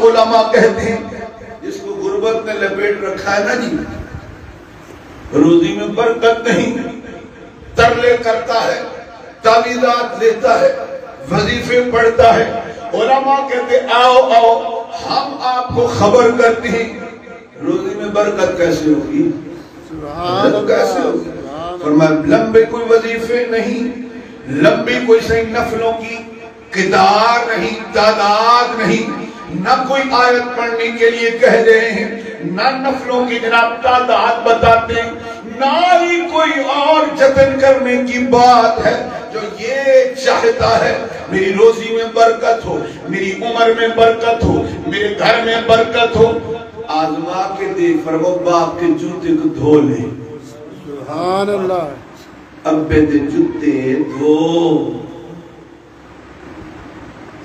علماء کہتے ہیں جس کو غربت نے لپیٹ رکھا ہے نا جی، روزی میں برکت نہیں، ترلے کرتا ہے، تعویذات لیتا ہے، وظیفے پڑھتا ہے، علماء کہتے آؤ آؤ ہم آپ کو خبر کرتے ہیں روزی میں برکت کیسے ہوگی، کیسے ہوگی؟ فرمایا لمبے کوئی وظیفے نہیں، لمبی کوئی صحیح نفلوں کی قطار نہیں، تعداد نہیں، نہ کوئی آیت پڑھنے کے لیے کہہ رہے ہیں، نہ نفلوں کی جناب تعداد بتاتے ہیں، نہ ہی کوئی اور جتن کرنے کی بات ہے۔ جو یہ چاہتا ہے میری روزی میں برکت ہو، میری عمر میں برکت ہو، میرے گھر میں برکت ہو، آزما کے دیکھ پر وہ باپ کے جوتے کو دھو لے۔ سبحان اللہ۔ ابے دے جوتے دھو،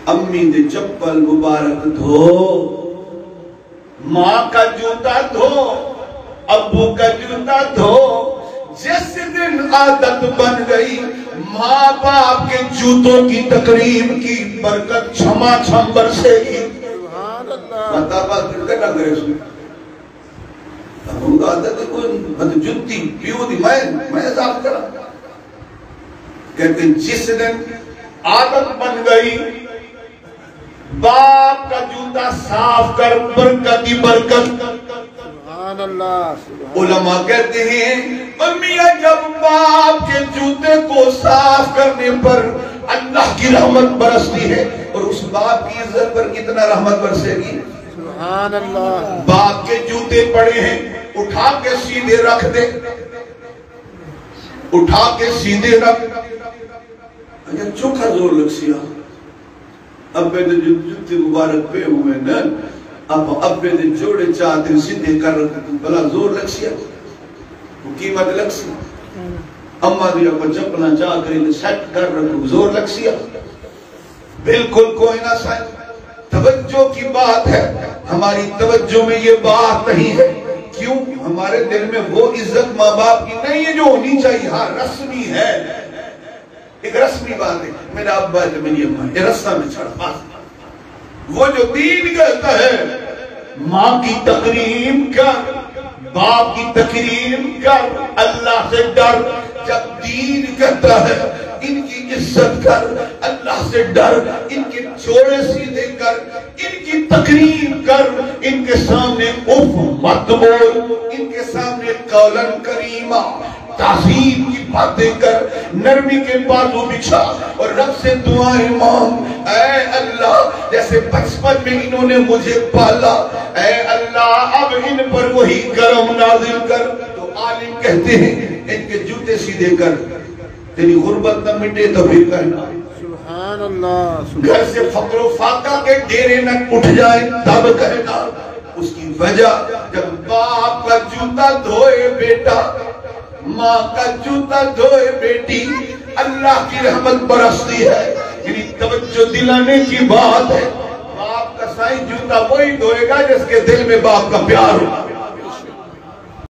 امی دے چپل مبارک دھو، ماں کا جوتا دھو، ابو کا جوتا دھو۔ جس دن عادت بن گئی ماں باپ کے جوتوں کی تقریب کی برکت چھما چھم برسے گی۔ بتا بات دل کا نہ کرے اس میں اب عادت کوئی جوتی پیو دی میں صاف کرا۔ کہتے ہیں جس دن عادت بن گئی باپ کا جوتا صاف کر، برکت ہی برکت۔ سبحان اللہ۔ علماء کہتے ہیں امیاں جب باپ کے جوتے کو صاف کرنے پر اللہ کی رحمت برستی ہے، اور اس باپ کی عزت پر کتنا رحمت برسے گی۔ سبحان اللہ۔ باپ کے جوتے پڑے ہیں اٹھا کے سیدھے رکھ دے، اٹھا کے سیدھے رکھ، اگر چوکھا زور لگ سیا ابے دے جوتے مبارک پہ ہوئے نا، اب ابے دے جوڑے چاہتے سیدھے کر رکھتے بلا زور لگ سیا، وہ قیمت لگ سیا۔ اماں دیا کو چپنا چاہ کری سیٹ کر رکھو زور لگ سیا، بالکل کوئی نہ سائے۔ توجہ کی بات ہے، ہماری توجہ میں یہ بات نہیں ہے، کیوں؟ ہمارے دل میں وہ عزت ماں باپ کی نہیں ہے جو ہونی چاہیے۔ ہاں رسمی ہے، ایک رسمی بات ہے، میرا ابا ہے تو میری اماں ہے، یہ رستہ میں چھڑ بات۔ وہ جو دین کہتا ہے ماں کی تقریب کر، باپ کی تقریب کر، اللہ سے ڈر۔ جب دین کہتا ہے ان کی عزت کر، اللہ سے ڈر، ان کے جوڑے سیدھے کر، ان کی تقریب کر، ان کے سامنے اف مت بول، ان کے سامنے قولن کریمہ تعظیم کی باتیں کر، نرمی کے بازو بچھا اور رب سے دعائیں مانگ۔ اے اللہ جیسے بچپن میں انہوں نے مجھے پالا، اے اللہ اب ان پر وہی کرم نازل کر۔ تو عالم کہتے ہیں ان کے جوتے سیدھے کر، تیری غربت نہ مٹے تو پھر کہنا۔ سبحان اللہ۔ گھر سے فقر و فاقہ کے ڈیرے نہ اٹھ جائے تب کہنا۔ اس کی وجہ جب باپ کا جوتا دھوئے بیٹا، ماں کا جوتا دھوئے بیٹی، اللہ کی رحمت برستی ہے۔ یعنی توجہ دلانے کی بات ہے، باپ کا سائیں جوتا وہی دھوئے گا جس کے دل میں باپ کا پیار ہو۔